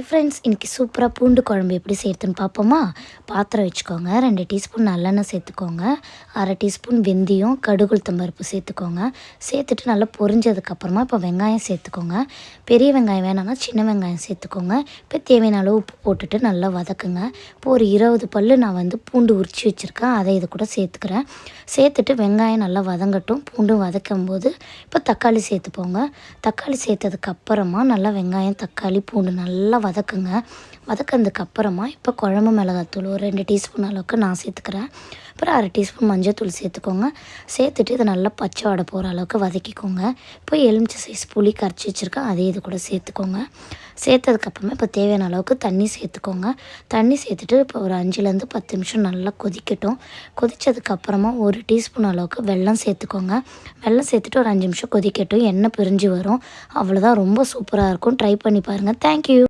Hi friends, இன்றைக்கி சூப்பராக பூண்டு குழம்பு எப்படி செய்யறதுன்னு பார்ப்போமா? பாத்திரம் வச்சுக்கோங்க, 2 டீஸ்பூன் நல்லெண்ணெய் சேர்த்துக்கோங்க, 1/2 டீஸ்பூன் வெந்தயம், கடுகு உளுத்தம் பருப்பு சேர்த்துக்கோங்க. சேர்த்துட்டு நல்லா பொரிஞ்சதுக்கப்புறமா இப்போ வெங்காயம் சேர்த்துக்கோங்க. பெரிய வெங்காயம் வேணாம்னா சின்ன வெங்காயம் சேர்த்துக்கோங்க. இப்போ தேவையான அளவு உப்பு போட்டுட்டு நல்லா வதக்குங்க. இப்போ ஒரு 20 பல் நான் பூண்டு உரித்து வச்சுருக்கேன், அதை இது கூட சேர்த்துக்கிறேன். சேர்த்துட்டு வெங்காயம் நல்லா வதங்கட்டும். பூண்டும் வதக்கும்போது இப்போ தக்காளி சேர்த்துப்போங்க. தக்காளி சேர்த்ததுக்கப்புறமா நல்லா வெங்காயம் தக்காளி பூண்டு நல்லா வதக்குங்க. வதக்கினதுக்கப்புறமா இப்போ குழம்பு மிளகாத்தூள் ஒரு 2 டீஸ்பூன் அளவுக்கு நான் சேர்த்துக்கிறேன். அப்புறம் 1/2 டீஸ்பூன் மஞ்சள்தூள் சேர்த்துக்கோங்க. சேர்த்துட்டு இதை நல்லா பச்சை வாடை போகிற அளவுக்கு வதக்கிக்கோங்க. இப்போ எலுமிச்சை சைஸ் புளி கரைச்சி வச்சுருக்கேன், அதே இது கூட சேர்த்துக்கோங்க. சேர்த்ததுக்கப்புறமா இப்போ தேவையான அளவுக்கு தண்ணி சேர்த்துக்கோங்க. தண்ணி சேர்த்துட்டு இப்போ ஒரு 5லேருந்து 10 நிமிஷம் நல்லா கொதிக்கட்டும். கொதித்ததுக்கப்புறமா 1 டீஸ்பூன் அளவுக்கு வெல்லம் சேர்த்துக்கோங்க. வெல்லம் சேர்த்துட்டு ஒரு 5 நிமிஷம் கொதிக்கட்டும். எண்ணெய் பிரிஞ்சு வரும். அவ்வளோதான், ரொம்ப சூப்பராக இருக்கும். ட்ரை பண்ணி பாருங்கள். தேங்க்யூ.